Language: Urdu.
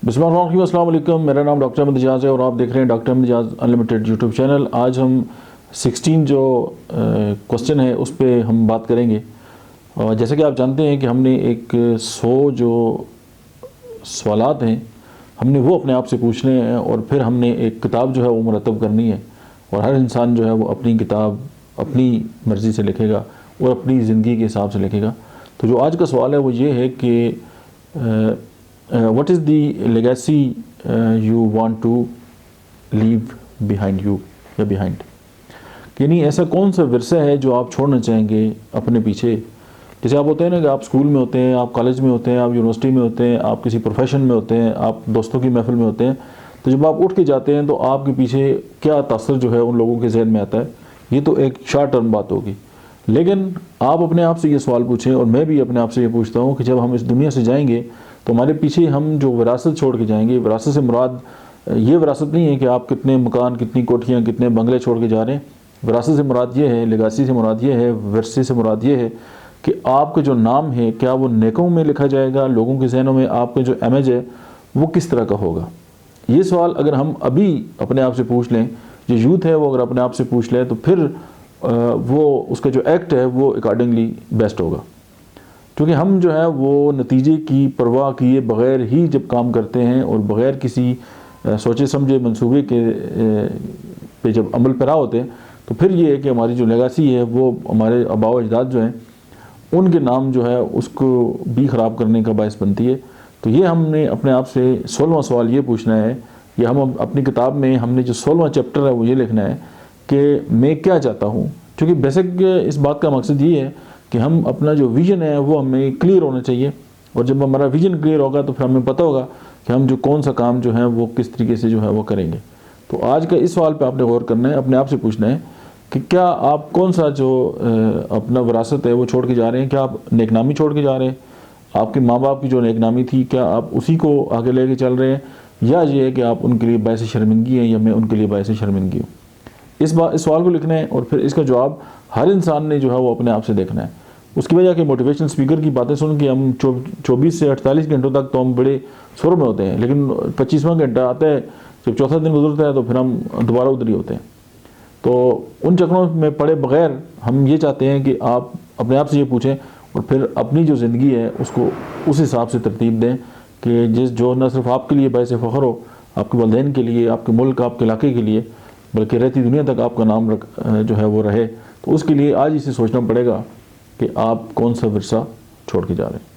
بسم اللہ الرحمن الرحیم، السلام علیکم۔ میرا نام ڈاکٹر احمد اجاز ہے اور آپ دیکھ رہے ہیں ڈاکٹر احمد اجاز انلمیٹڈ یوٹیوب چینل۔ آج ہم 16 جو کوسچن ہے اس پہ ہم بات کریں گے۔ جیسا کہ آپ جانتے ہیں کہ ہم نے ایک 100 جو سوالات ہیں ہم نے وہ اپنے آپ سے پوچھنے ہیں، اور پھر ہم نے ایک کتاب جو ہے وہ مرتب کرنی ہے، اور ہر انسان جو ہے وہ اپنی کتاب اپنی مرضی سے لکھے گا اور اپنی زندگی کے حساب سے لکھے گا۔ تو جو آج کا سوال ہے وہ یہ ہے کہ what is the legacy you want to leave behind you یا behind، یعنی ایسا کون سا ورثہ ہے جو آپ چھوڑنا چاہیں گے اپنے پیچھے۔ جیسے آپ ہوتے ہیں نا کہ آپ اسکول میں ہوتے ہیں، آپ کالج میں ہوتے ہیں، آپ یونیورسٹی میں ہوتے ہیں، آپ کسی پروفیشن میں ہوتے ہیں، آپ دوستوں کی محفل میں ہوتے ہیں، تو جب آپ اٹھ کے جاتے ہیں تو آپ کے پیچھے کیا تاثر جو ہے ان لوگوں کے ذہن میں آتا ہے، یہ تو ایک شارٹ ٹرم بات ہوگی۔ لیکن آپ اپنے آپ سے یہ سوال پوچھیں، اور میں بھی اپنے آپ سے یہ پوچھتا ہوں کہ جب ہم اس دنیا سے جائیں گے تو ہمارے پیچھے ہم جو وراثت چھوڑ کے جائیں گے، وراثت سے مراد یہ وراثت نہیں ہے کہ آپ کتنے مکان، کتنی کوٹھیاں، کتنے بنگلے چھوڑ کے جا رہے ہیں۔ وراثت سے مراد یہ ہے، لیگاسی سے مراد یہ ہے، ورثے سے مراد یہ ہے کہ آپ کا جو نام ہے کیا وہ نیکوں میں لکھا جائے گا، لوگوں کے ذہنوں میں آپ کا جو امیج ہے وہ کس طرح کا ہوگا۔ یہ سوال اگر ہم ابھی اپنے آپ سے پوچھ لیں، جو یوتھ ہے وہ اگر اپنے آپ سے پوچھ لیں، تو پھر وہ اس کا جو ایکٹ ہے وہ اکارڈنگلی بیسٹ ہوگا۔ کیونکہ ہم جو ہے وہ نتیجے کی پرواہ کیے بغیر ہی جب کام کرتے ہیں اور بغیر کسی سوچے سمجھے منصوبے کے پہ جب عمل پیرا ہوتے ہیں، تو پھر یہ ہے کہ ہماری جو لیگاسی ہے وہ ہمارے آباء و اجداد جو ہیں ان کے نام جو ہے اس کو بھی خراب کرنے کا باعث بنتی ہے۔ تو یہ ہم نے اپنے آپ سے 16واں سوال یہ پوچھنا ہے، یا ہم اپنی کتاب میں ہم نے جو 16واں چیپٹر ہے وہ یہ لکھنا ہے کہ میں کیا چاہتا ہوں۔ کیونکہ بیسک اس بات کا مقصد یہ ہے کہ ہم اپنا جو ویژن ہے وہ ہمیں کلیئر ہونا چاہیے، اور جب ہمارا ویژن کلیئر ہوگا تو پھر ہمیں پتہ ہوگا کہ ہم جو کون سا کام جو ہے وہ کس طریقے سے جو ہے وہ کریں گے۔ تو آج کا اس سوال پہ آپ نے غور کرنا ہے، اپنے آپ سے پوچھنا ہے کہ کیا آپ کون سا جو اپنا وراثت ہے وہ چھوڑ کے جا رہے ہیں۔ کیا آپ نیک نامی چھوڑ کے جا رہے ہیں، آپ کے ماں باپ کی جو نیک نامی تھی کیا آپ اسی کو آگے لے کے چل رہے ہیں، یا یہ ہے کہ آپ ان کے لیے باعث شرمندگی ہیں یا میں ان کے لیے باعث شرمندگی ہوں۔ اس سوال کو لکھنا ہے، اور پھر اس کا جواب ہر انسان نے جو ہے وہ اپنے آپ سے دیکھنا ہے۔ اس کی وجہ کہ موٹیویشن اسپیکر کی باتیں سن کے ہم 24 سے 48 گھنٹوں تک تو ہم بڑے سر میں ہوتے ہیں، لیکن 25واں گھنٹہ آتا ہے جب چوتھا دن گزرتا ہے تو پھر ہم دوبارہ ادھر ہی ہوتے ہیں۔ تو ان چکروں میں پڑے بغیر ہم یہ چاہتے ہیں کہ آپ اپنے آپ سے یہ پوچھیں، اور پھر اپنی جو زندگی ہے اس کو اس حساب سے ترتیب دیں کہ جو نہ صرف آپ کے لیے باعث فخر ہو، آپ کے والدین کے لیے، آپ کے ملک، آپ کے علاقے کے لیے، بلکہ رہتی دنیا تک آپ کا نام جو ہے وہ رہے۔ تو اس کے لیے آج اسے سوچنا پڑے گا کہ آپ کون سا ورثہ چھوڑ کے جا رہے ہیں۔